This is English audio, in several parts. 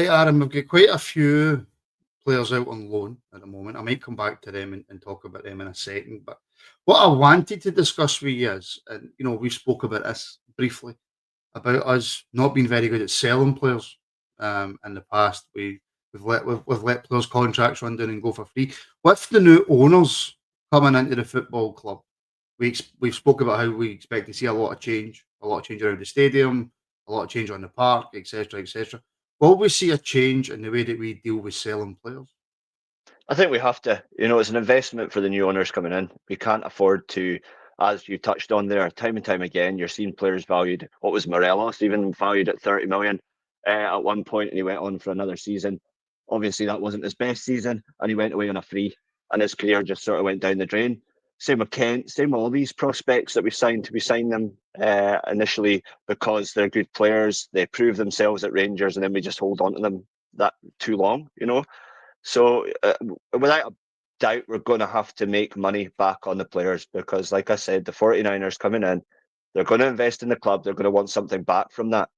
Right, Aaron, we've got quite a few players out on loan at the moment. I might come back to them and talk about them in a second. But what I wanted to discuss with you is, and we spoke about this briefly, about us not being very good at selling players. In the past, we've let players' contracts run down and go for free. With the new owners coming into the football club, we've spoke about how we expect to see a lot of change around the stadium, a lot of change on the park, etc., etc. Will we see a change in the way that we deal with selling players? I think we have to. It's an investment for the new owners coming in. We can't afford to, as you touched on there, time and time again, you're seeing players valued. What was Morelos even valued at 30 million at one point, and he went on for another season. Obviously, that wasn't his best season, and he went away on a free, and his career just sort of went down the drain. Same with Kent, same with all these prospects that we signed. We signed them initially because they're good players. They prove themselves at Rangers, and then we just hold on to them that too long. So without a doubt, we're going to have to make money back on the players because, like I said, the 49ers coming in, they're going to invest in the club. They're going to want something back from that.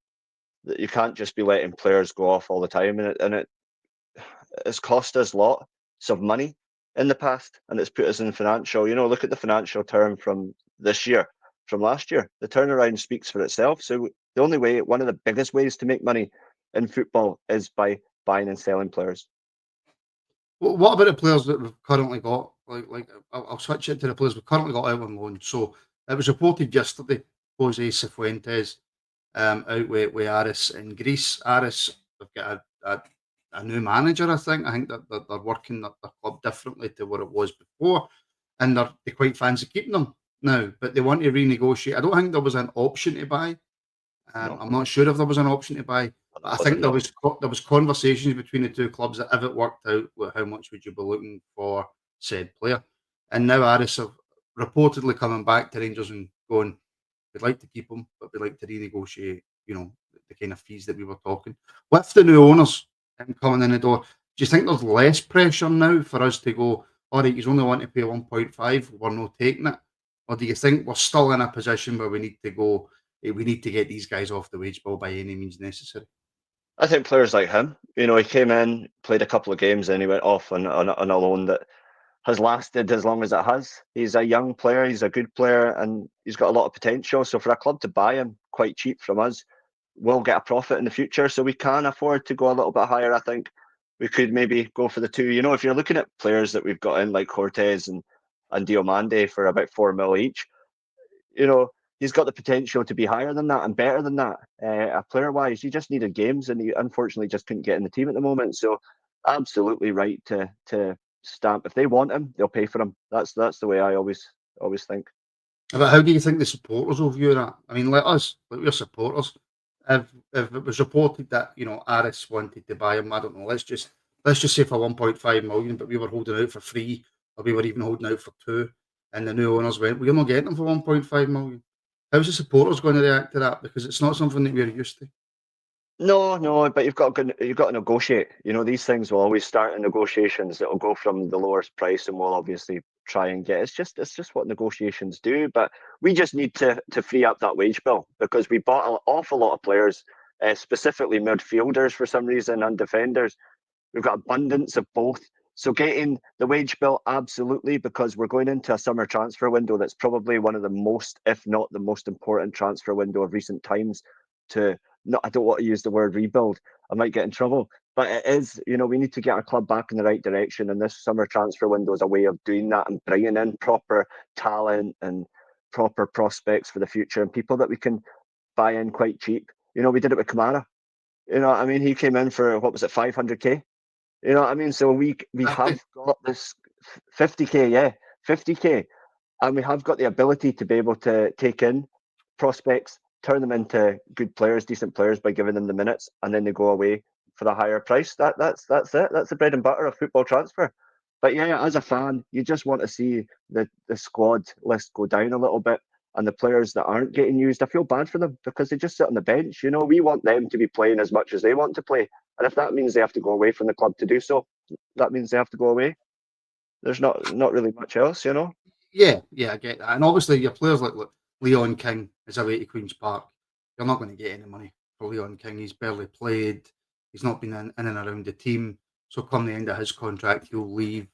You can't just be letting players go off all the time, it's cost us lots of money in the past, and it's put us in financial. Look at the financial term from this year, from last year. The turnaround speaks for itself. So the only way, one of the biggest ways to make money in football is by buying and selling players. What about the players that we've currently got? I'll switch it to the players we've currently got out on loan. So it was reported yesterday, Jose Cifuentes out with Aris in Greece. Aris have got a new manager, I think. I think that they're working their club differently to what it was before, and they quite fancy keeping them now, but they want to renegotiate. I don't think there was an option to buy. No, I'm not sure if there was an option to buy, but but I that wasn't think there no. was there was conversations between the two clubs that if it worked out, how much would you be looking for said player? And now Aris are reportedly coming back to Rangers and going, we'd like to keep him, but we'd like to renegotiate, the kind of fees that we were talking. With the new owners coming in the door, do you think there's less pressure now for us to go, all right, you only want to pay 1.5, we're not taking it? Or do you think we're still in a position where we need to go, we need to get these guys off the wage bill by any means necessary? I think players like him, he came in, played a couple of games, and he went off on a loan that has lasted as long as it has. He's a young player, he's a good player, and he's got a lot of potential. So for a club to buy him quite cheap from us, we'll get a profit in the future. So we can afford to go a little bit higher. I think we could maybe go for the two. If you're looking at players that we've got in like Cortez and Diomande for about 4 mil each, you know, he's got the potential to be higher than that and better than that. Player wise, he just needed games, and he unfortunately just couldn't get in the team at the moment. So, absolutely right to stamp. If they want him, they'll pay for him. That's the way I always think. But how do you think the supporters will view that? I mean, let us, like we're supporters. If it was reported that Aris wanted to buy him, I don't know. Let's just say for 1.5 million, but we were holding out for free, or we were even holding out for two, and the new owners went, "We're not getting them for 1.5 million." How's the supporters going to react to that? Because it's not something that we're used to. No, but you've got to negotiate. These things will always start in negotiations. It'll go from the lowest price, and we'll obviously try and get. It's just what negotiations do. But we just need to free up that wage bill because we bought an awful lot of players, specifically midfielders for some reason and defenders. We've got abundance of both. So getting the wage bill, absolutely, because we're going into a summer transfer window that's probably one of the most, if not the most important transfer window of recent times. To not, I don't want to use the word rebuild. I might get in trouble, but it is. We need to get our club back in the right direction, and this summer transfer window is a way of doing that and bringing in proper talent and proper prospects for the future and people that we can buy in quite cheap. We did it with Kamara. What I mean? He came in for, what was it, 500k? What I mean? So we have 50. got this 50k, yeah, 50k, and we have got the ability to be able to take in prospects, turn them into good players, decent players by giving them the minutes, and then they go away for a higher price. That's it. That's the bread and butter of football transfer. But yeah, as a fan, you just want to see the squad list go down a little bit. And the players that aren't getting used, I feel bad for them because they just sit on the bench. We want them to be playing as much as they want to play. And if that means they have to go away from the club to do so, that means they have to go away. There's not really much else. Yeah, I get that. And obviously, your players like Leon King is away to Queen's Park. You're not going to get any money for Leon King. He's barely played. He's not been in and around the team. So come the end of his contract, he'll leave.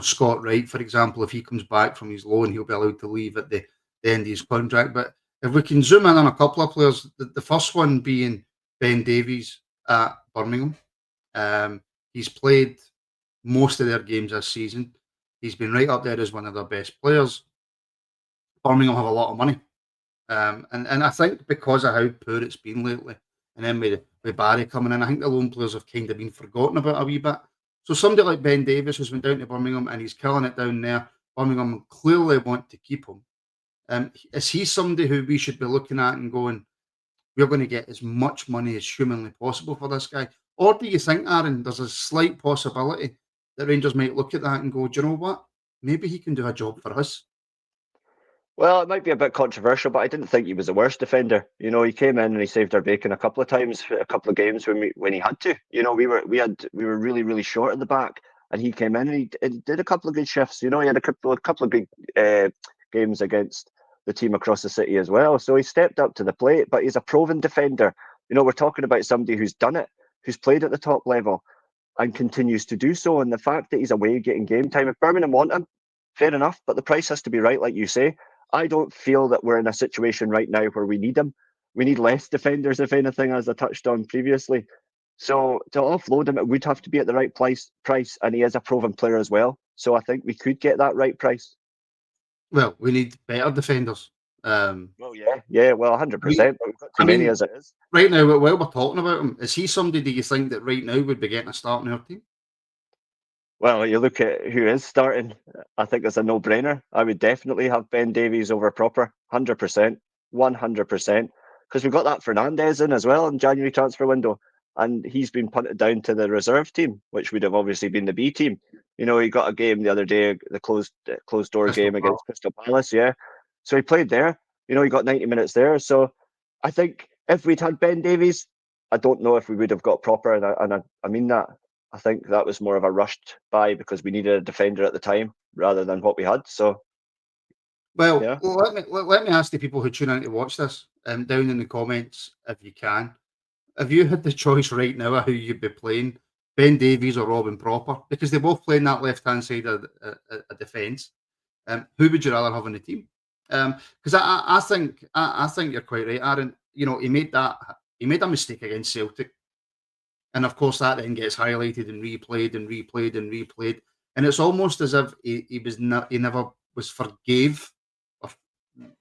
Scott Wright, for example, if he comes back from his loan, he'll be allowed to leave at the end of his contract. But if we can zoom in on a couple of players, the first one being Ben Davies at Birmingham. He's played most of their games this season. He's been right up there as one of their best players. Birmingham have a lot of money. And I think because of how poor it's been lately, and then with Barry coming in, I think the loan players have kind of been forgotten about a wee bit. So somebody like Ben Davies who's went down to Birmingham and he's killing it down there. Birmingham clearly want to keep him. Is he somebody who we should be looking at and going, we're going to get as much money as humanly possible for this guy? Or do you think, Aaron, there's a slight possibility that Rangers might look at that and go, do you know what? Maybe he can do a job for us. Well, it might be a bit controversial, but I didn't think he was the worst defender. He came in and he saved our bacon a couple of times, a couple of games when he had to. We were really really short at the back, and he came in and he did a couple of good shifts. He had a couple of good games against the team across the city as well. So he stepped up to the plate, but he's a proven defender. We're talking about somebody who's done it, who's played at the top level, and continues to do so. And the fact that he's away getting game time, if Birmingham want him, fair enough, but the price has to be right, like you say. I don't feel that we're in a situation right now where we need him. We need less defenders, if anything, as I touched on previously. So to offload him, it would have to be at the right price, and he is a proven player as well. So I think we could get that right price. Well, we need better defenders. Well, yeah, well, 100%, but we've got too many as it is. Right now, while we're talking about him, is he somebody do you think that right now would be getting a start in our team? Well, you look at who is starting, I think it's a no-brainer. I would definitely have Ben Davies over Proper, 100%, 100%, because we've got that Fernandez in as well in January transfer window, and he's been punted down to the reserve team, which would have obviously been the B team. He got a game the other day, the closed door game against Crystal Palace, yeah. So he played there. He got 90 minutes there. So I think if we'd had Ben Davies, I don't know if we would have got Proper, and I mean that. I think that was more of a rushed buy because we needed a defender at the time rather than what we had. So, well, yeah. let me ask the people who tune in to watch this down in the comments if you can. If you had the choice right now of who you'd be playing, Ben Davies or Robin Proper, because they both play in that left hand side of a defence, who would you rather have on the team? Because I think you're quite right, Aaron. He made a mistake against Celtic. And of course, that then gets highlighted and replayed and replayed and replayed. And it's almost as if he never was forgave, or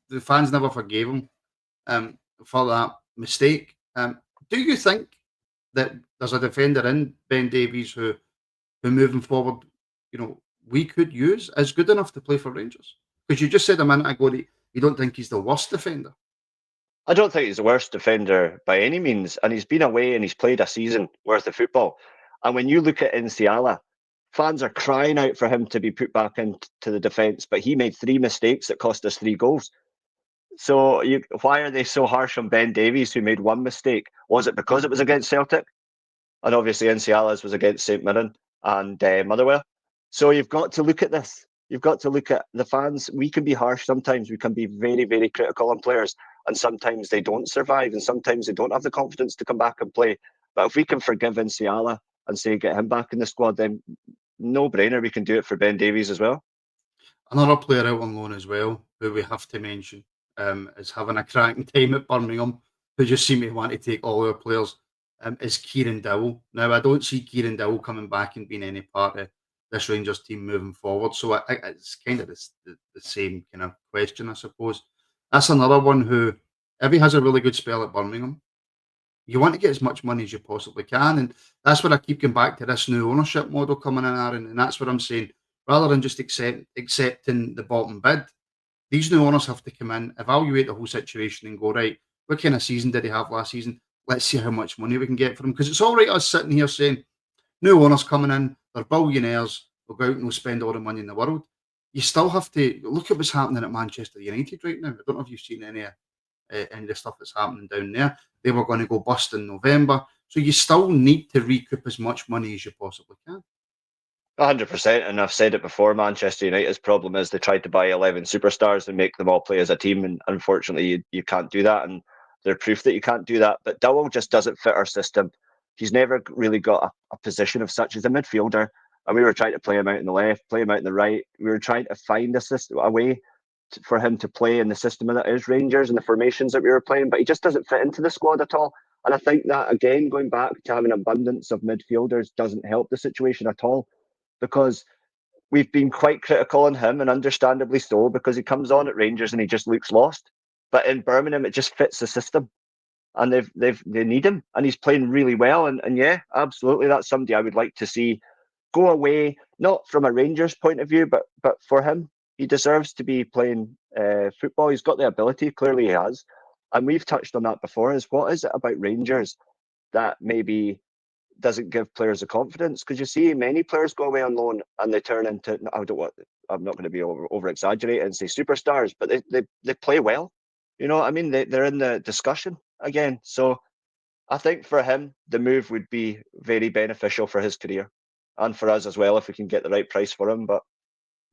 the fans never forgave him for that mistake. Do you think that there's a defender in Ben Davies who moving forward, we could use as good enough to play for Rangers? Because you just said a minute ago that you don't think he's the worst defender. I don't think he's the worst defender by any means, and he's been away and he's played a season worth of football. And when you look at Inciala, fans are crying out for him to be put back into the defence, but he made 3 mistakes that cost us 3 goals. So why are they so harsh on Ben Davies, who made 1 mistake? Was it because it was against Celtic? And obviously Inciala's was against St Mirren and Motherwell. So you've got to look at this. You've got to look at the fans. We can be harsh sometimes. We can be very, very critical on players, and sometimes they don't survive, and sometimes they don't have the confidence to come back and play. But if we can forgive Inciala and say get him back in the squad, then no brainer. We can do it for Ben Davies as well. Another player out on loan as well, who we have to mention, is having a cracking time at Birmingham, who just seem to want to take all our players, is Kieran Dowell. Now, I don't see Kieran Dowell coming back and being any part of this Rangers team moving forward. So it's kind of the same kind of question, I suppose. That's another one who, if he has a really good spell at Birmingham, you want to get as much money as you possibly can. And that's what I keep going back to this new ownership model coming in, Aaron. And that's what I'm saying. Rather than just accepting the bottom bid, these new owners have to come in, evaluate the whole situation and go, right, what kind of season did he have last season? Let's see how much money we can get for him. Because it's all right us sitting here saying, new owners coming in, they're billionaires, they'll go out and they'll spend all the money in the world. You still have to look at what's happening at Manchester United right now. I don't know if you've seen any of the stuff that's happening down there. They were going to go bust in November. So you still need to recoup as much money as you possibly can. 100%, and I've said it before. Manchester United's problem is they tried to buy 11 superstars and make them all play as a team, and unfortunately, you can't do that. And they're proof that you can't do that. But Dowell just doesn't fit our system. He's never really got a position of such as a midfielder. And we were trying to play him out in the left, play him out in the right. We were trying to find a way for him to play in the system that is Rangers and the formations that we were playing, but he just doesn't fit into the squad at all. And I think that, again, going back to having an abundance of midfielders doesn't help the situation at all, because we've been quite critical on him, and understandably so, because he comes on at Rangers and he just looks lost. But in Birmingham, it just fits the system, and they need him, and he's playing really well. And yeah, absolutely, that's somebody I would like to see go away, not from a Rangers point of view, but for him, he deserves to be playing football. He's got the ability, clearly he has, and we've touched on that before. Is what is it about Rangers that maybe doesn't give players the confidence? Because you see many players go away on loan and they turn into, I'm not going to be over exaggerating and say superstars, but they play well. You know what I mean? They're in the discussion again. So I think for him, the move would be very beneficial for his career and for us as well if we can get the right price for him. But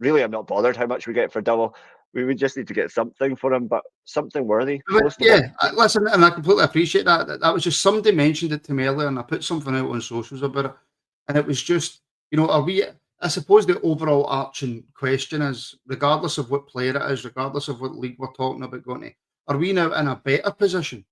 really, I'm not bothered how much we get for Double. We would just need to get something for him, but something worthy. Yeah, listen, and I completely appreciate that. That was just, somebody mentioned it to me earlier, and I put something out on socials about it, and it was just, are we? I suppose the overall arching question is, regardless of what player it is, regardless of what league we're talking about going to, are we now in a better position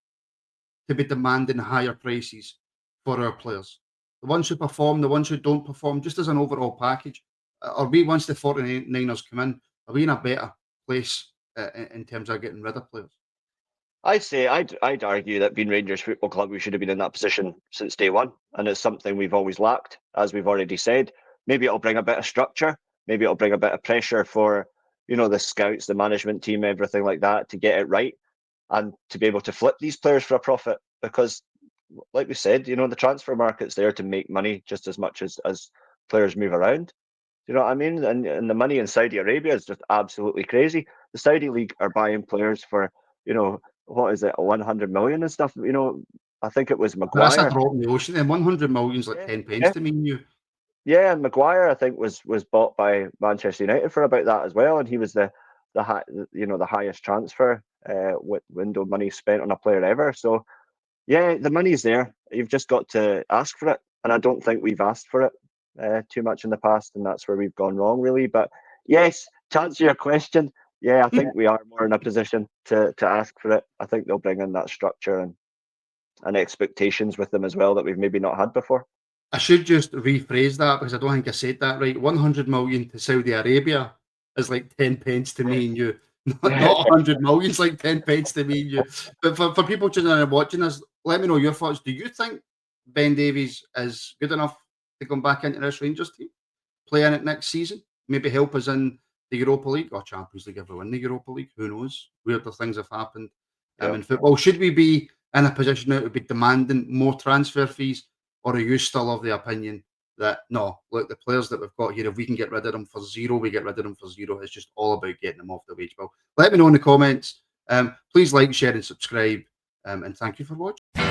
to be demanding higher prices for our players? The ones who perform, the ones who don't perform, just as an overall package. Are we, once the 49ers come in, are we in a better place in terms of getting rid of players? I'd argue that being Rangers Football Club, we should have been in that position since day one, and it's something we've always lacked, as we've already said. Maybe it'll bring a bit of structure, maybe it'll bring a bit of pressure for the scouts, the management team, everything like that, to get it right and to be able to flip these players for a profit. Because, like we said, the transfer market's there to make money just as much as players move around. Do you know what I mean? And the money in Saudi Arabia is just absolutely crazy. The Saudi league are buying players for, what is it, 100 million and stuff. I think it was Maguire. That's a drop in the ocean. And 100 million is like 10 pence to me and you. Yeah, and Maguire, I think, was bought by Manchester United for about that as well, and he was the highest transfer window money spent on a player ever. So yeah, the money's there. You've just got to ask for it, and I don't think we've asked for it too much in the past, and that's where we've gone wrong, really. But yes, to answer your question, yeah, I think we are more in a position to ask for it. I think they'll bring in that structure and expectations with them as well that we've maybe not had before. I should just rephrase that, because I don't think I said that right. 100 million to Saudi Arabia is like 10 pence to me and you. Not 100 million is like 10 pence to me and you. But for people tuning in and watching us, let me know your thoughts. Do you think Ben Davies is good enough to come back into this Rangers team, play in it next season, maybe help us in the Europa League or Champions League if we win the Europa League? Who knows? Weirder things have happened in football. Should we be in a position now to be demanding more transfer fees? Or are you still of the opinion that, no, look, the players that we've got here, if we can get rid of them for zero, we get rid of them for zero. It's just all about getting them off the wage bill. Let me know in the comments. Please like, share, and subscribe. And thank you for watching.